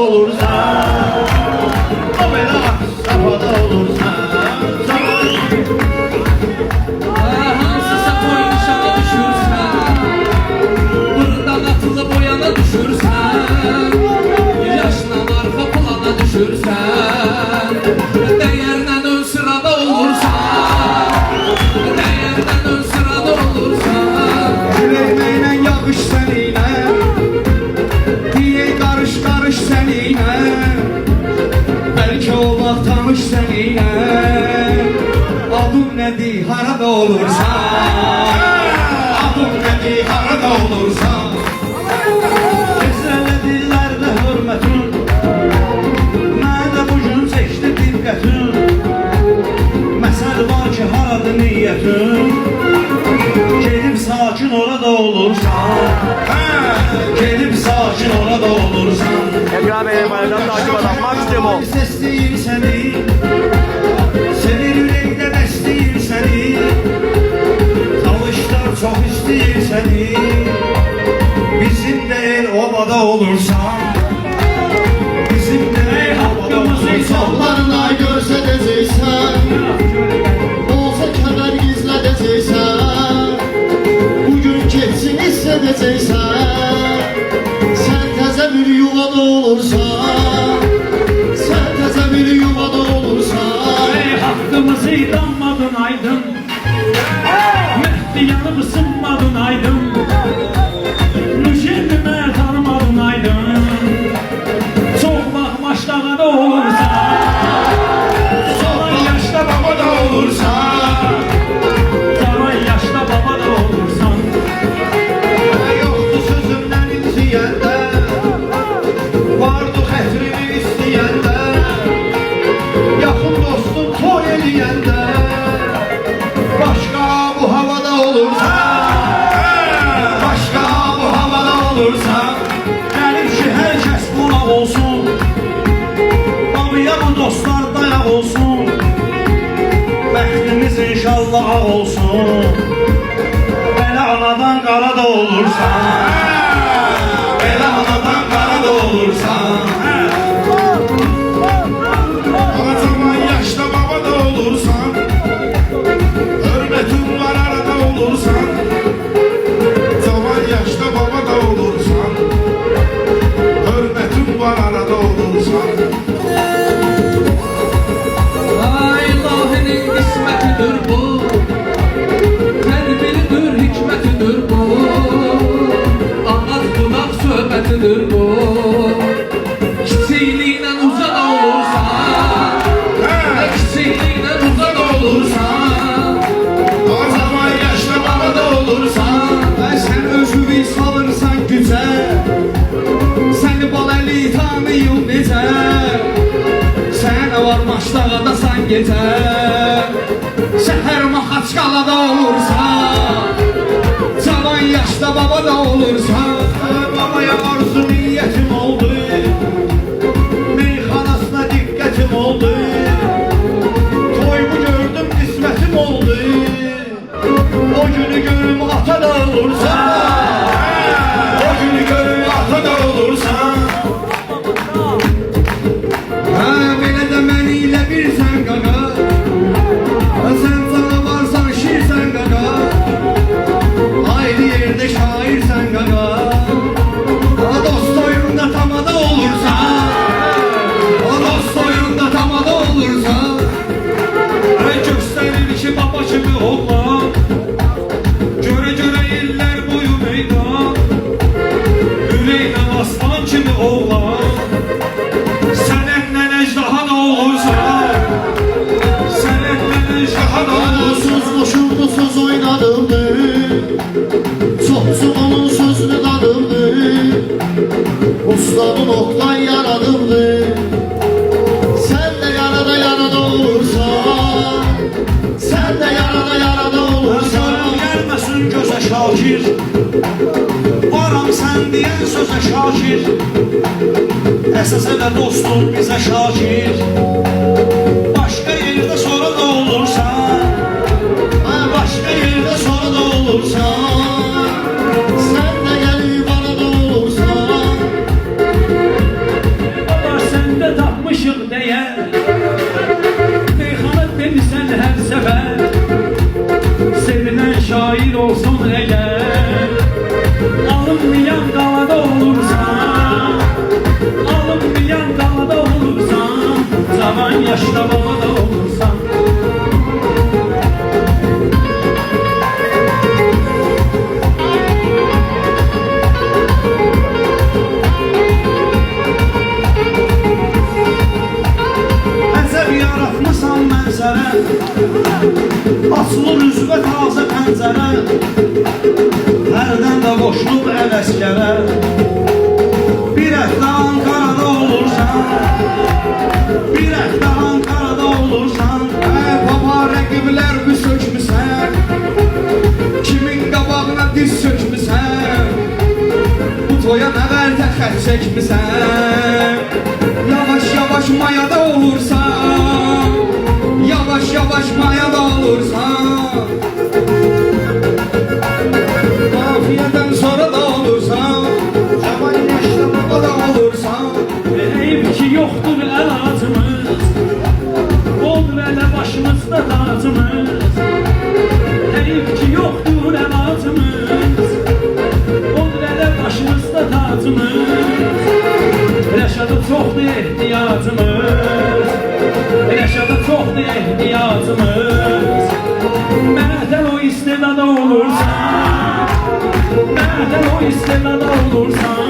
olursan, o belə safhada olursan. Hansısa toy nişana düşürsən, buradan atılıb o yana düşürsən, yaşla arxa plana düşürsən, dəyərlə ön sırada olursan, dəyərlə ön sırada olursan. Yüreğimlə yağış səninlə, diye qarış qarış səninlə, bəlkə olmaq tanış səninlə. Adım nədir, harada olursan, adım nədir, harada olursan. Əsrələdirlərdə hörmətin, mənə bugün seçdi diqqətin. Məsəl var ki, haradır niyyətin, gedib sakin orada olursan, gedib sakin orada olursan. Ekran Bey'in bayrağı takip eden maksimum. Ses deyir səni, senin ürəkdə bəsləyir səni, talışlar çox istəyir səni. Bizim də el obada olursan, bizim də el obada olursan. Sallarına göstərəcəksən, olsa kəmər gizlədəcəksən, bugün keçsin hissedəcəksən. Sən təzə bir yuvada olursan, sən təzə bir yuvada olursan. Hakkımızı idanmadın aydın, Mehdi yanıp ısınmadın aydın, Nuşendime tanımadın aydın. Çok bakmaşlara da olursan, Sonra yaşda baba da olursan, zaman yaşta baba da olursan. yoktu sözümdən inciyəndə, vardı xətrimi istəyəndə, yaxın dostum toy eləyəndə, başqa bu havada olursan, başqa bu havada olursan. Mənim ki hər kəs qonaq olsun, babıya bu dostlar dayaq olsun, bəxtimiz inşallah ağ olsun. Belə anadan qara da olursan, Belə anadan qara da olursan, o zaman yaşda baba da olursan, hörmətin var arada olursan, zaman yaşda baba da olursan, hörmətin var arada olursan. Ay ilahinin qismətidir bu, tədbiridir, hikmətidir bu, ağac budaq söhbətidir bu. Kiçikliklə uzaq olursan, kiçikliklə uzaq olursan, O zaman yaşda baba da olursan, sən özünü salırsan gücə, səni baləli tanıyım necə, sən var maçdağadasan gecə, şəhər Maxaçqalada olursan, cavan yaşda baba da olursan. Babaya arzu niyyətim oldu, meyxanasına diqqətim oldu, toyumu gördüm qismətim oldu, o günü görüm ata da olursan, o günü görüm ata da olursan. Belə də məni ilə birsən qaqa, sən canavarsan şirsən qaqa, ayrı yerdə şairsən qaqa, dost oyunda tamada olursan, dost oyunda tamada olursan. göstərir ki baba kimi oğlan, göre göre iller boyu meydan, yüreğine aslan kimi oğlan. Sənətlə əcdaha da olursan, sənətlə əcdaha da olursan. Söz boşuldu söz oynadımdı, çoxsu onun sözünü dadımdı, Ustadın oqdan yaradımdı. Sen de yarada yarada olursan, sen de yarada yarada olursan. Gəlməsin gözə şakir, varam sən deyən sözə şakir, əsas elə dostum bizə şakir. Başqa yerdə sonra da olursan, Başka yerde sonra da olursan, sen de gelip bana da olursan. şair olsun eğer, alınmayan qalada olursan, alınmayan qalada olursan, zaman yaşda babada olursan. Əcəb yaratmısan mənzərə, açılır üzvə tazə pəncərə, hərdən də qoşulub ələskərə. Bir həftə Ankarada olursan, bir həftə Ankarada olursan. Baba rəqiblər bir sökmüsən, kimin qabağına diz sökmüsən, bu toya nə vərdə xət çəkmisən. Yavaş yavaş mayada olursan, yavaş yavaş mayada olursan, qafiyədən sonra da olursan, zaman yaşda babada olursan. Eyb ki yoxdur əlacımız, olur ələ başımızda tacımız. Eyb ki yoxdur əlacımız, olur ələ başımızda tacımız. Rəşada çoxdur ehtiyacımız, Rəşada çoxdur ehtiyacımız. Məhdəl o istedada olursan, məhdəl o istedada olursan.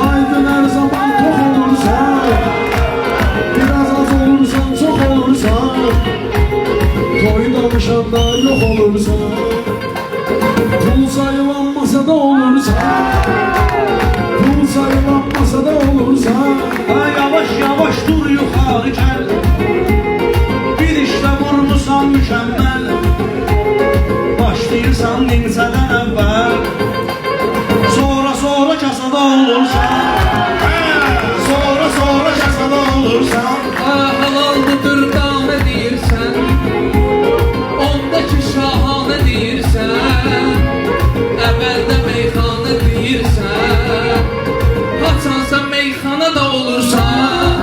Aydın her zaman tok olursan, biraz az olursan çok olursan, toylamışanda yok olursan, pul sayılanmasa da olursan, pul sayılanmasa da olursan. Yavaş yavaş dur yukarı gel, bir işte vurmuşsan mükemmel, başlayırsan dinseden evvel, sonra kasada olursan, sonra kasada olursan. Halaldır dane deyirsən, ondakı şahanə deyirsən, əvvəldə meyxanə deyirsən, haçansa meyxana da olursan,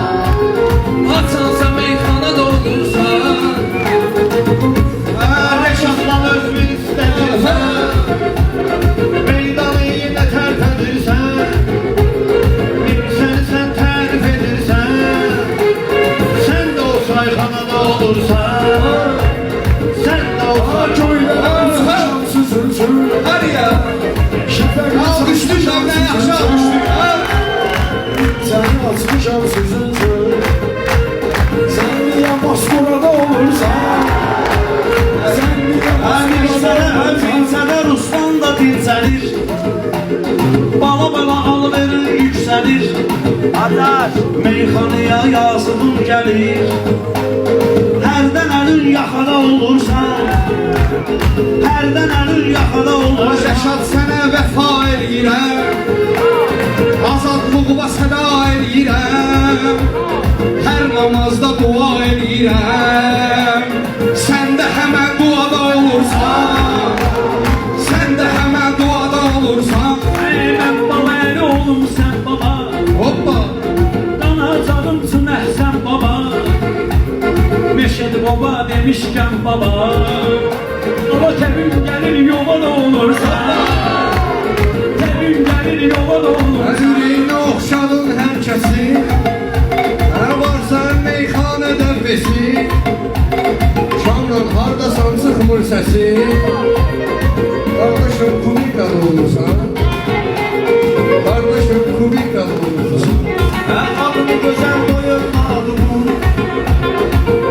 haçansa meyxana da olursan. Rəşadla özünü istəyirsən, meydanı yenə tərk edirsən, bilirsən sən tərif edirsən, sən də o sayxanada olursan, sən də o sayxanada olursan. Hadi ya, alqışlı şavqə yaxşı alqışlı. Səni açmışam sözünsün, sən niyə Moskovada olursan, sən niyə Moskovada olursan. Ruslan da dincəlir, bala alıverir yüksəlir. Atar. Meyxanaya yazığım gəlir, hərdən əlin yaxada olursan, hərdən əlin yaxada olursan. Rəşad sənə vəfa eləyirəm, azadlığıma səda eləyirəm, hər namazda dua eləyirəm. Sən də həmən duada olursan, sən də həmən duada olursan. Mən baba əli oğlum sən baba, Hoppa! danacağımsın əhsən baba. Meşədi baba demişkən baba, ama təbün gəlir yola da olursan, təbün gəlir yola da olursan. Ürəyinə oxşadın hər kəsi, hər varsa meyxanədə besi, şamla hardasan çıxmır səsi, qardaşım kubikada olursan, qardaşım kubikada olursan. Adını gözəl qoyur adımın,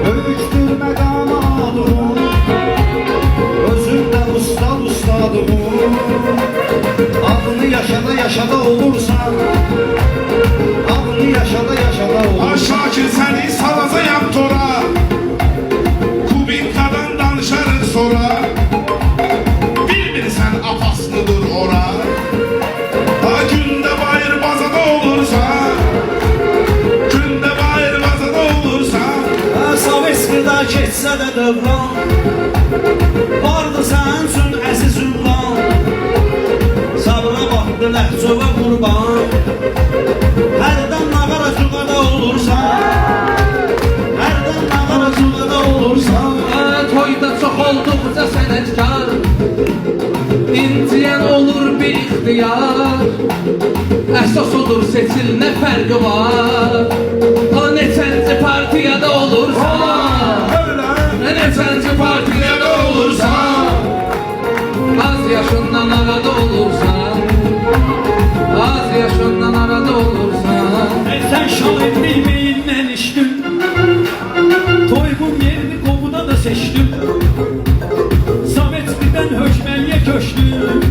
böyükdür məqamı adımın, özündə ustadımın. Adını yaşada olursan, adını yaşada olursan. Şakir səni salacağam tora, kubikadan danışarıq sonra, bilmirsən apaslıdır ora. Ha gündə bayır bazada olursan, gündə bayır bazada olursan. Sovetskidə keçsə də dövran, vardı sənin üçün əziz ünvan. Sabra baxdı ləhcövə qurban, hərdən nağara cüğa ixtiyar Əsas odur seçil, nə fərqi var Ha neçənci partiyada olursan Neçənci partiyada olursan Az yaşından arada olursan Az yaşından arada olursan Sen şahitliği beyinden içtin Toygun yerini komuda da seçtim Sametli'den Höşmeli'ye köştüm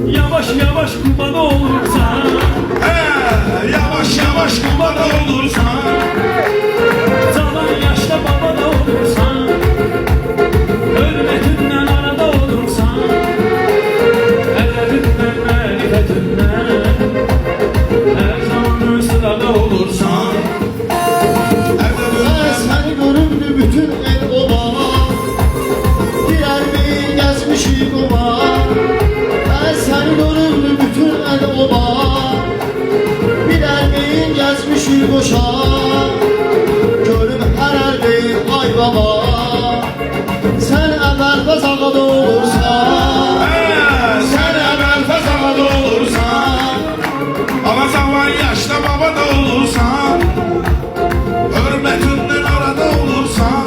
Yavaş yavaş kurban olursan Yavaş yavaş kurban olursan Zaman yaşta baba da olursan Hürmetinden arada olursan Edebinden, marifetinden Her zaman sırada olursan Seni göründü bütün el oba Diğer bir gezmişik oba Seni göründü bütün el oba Birer beyin gezmişik boşa Görüm her erdeğin ay baba Sen evvel bezağada olursan Sen evvel fezada olursan Ama zaman yaşta baba da olursan Hürmetinden arada olursan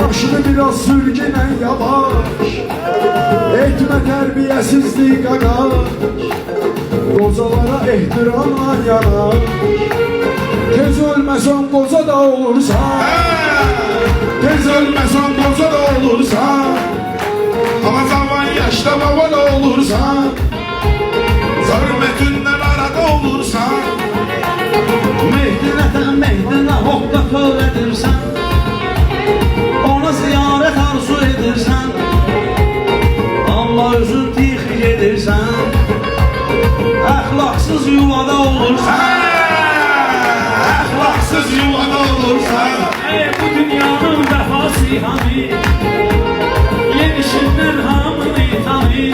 Başını biraz sürgünen yavaş Etme terbiyesizlik agaş Kozalara ehtiramla yanaş Tez ölmesen koza da olursan Tez ölmesen koza da olursan Ama zaman yaşta baba da olursan Hürmetinden arada olursan Mehdine hokka tövbe edirsən Ona ziyarət arzu edirsən Allah özün tixi gedirsən Əxlaqsız yuvada olursan Ahlaksız yuvada olursan Bu dünyanın vəfası hani Yenişindən hamını tanı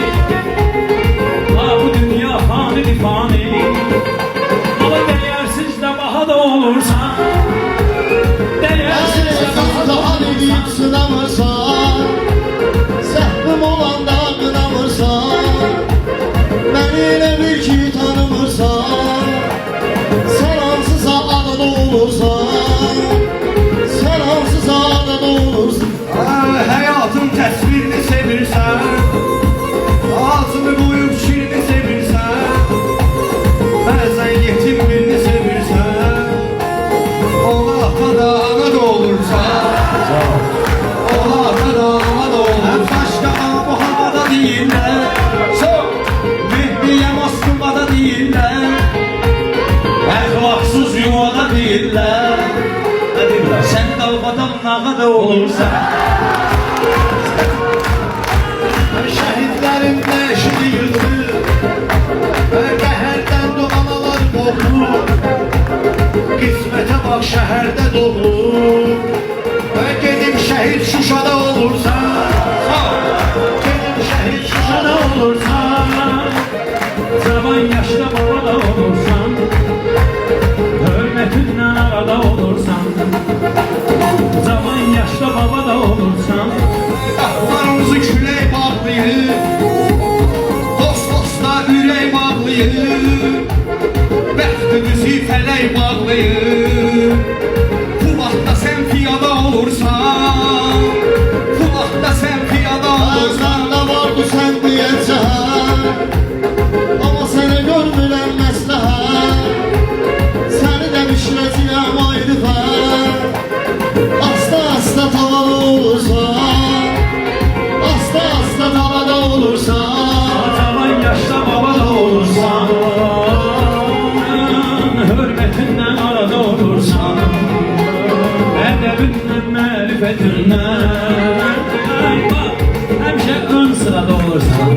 Ha bu dünya fani fani Ama değersiz de baha da olursan Değersiz de baha da Daha dediyip sınamırsan Səhvim olanda qınamırsan Məni elə bir ki tanımırsan Sən hansısa adada olursan Sən hansısa adada olursan Hayatın təsvirini sevirsən Ağzını qoyub şirini sevirsən Bəzən yetim birini sevirsən Ola ata da ana da olursan Ola ata da ana da olursan Başqa bu havada deyirlər Mehdiyə Moskvada deyirlər Əxlaqsız yuvada deyirlər Sən dalbadan nağada olursan Şəhidlərin nəşini yığdı Qəhərdən doğanalar qopdu Qismətə bax şəhərdə dolu Gedim şəhid Şuşada olursan Gedim şəhid Şuşada olursan Zaman yaşta baba da olursan Hürmetinden arada olursan Zaman yaşta baba da olursan Qapılarımızı külək bağlayır Dost dosta ürək bağlayır Bəxtimizi fələk bağlayır Bu vaxtda sən piyada olursan Bu vaxtda sən piyada olursan Əzəndə vardı sən deyəcək Amma sənə görmürəm məsləhət Səni də bişirəcəyəm ayrı fər Asta tavalı olursan Asta tavada olursan Zaman yaşta baba da olursan Hürmetinden arada olursan Edebinden, marifetinden Həmişə ön sırada olursan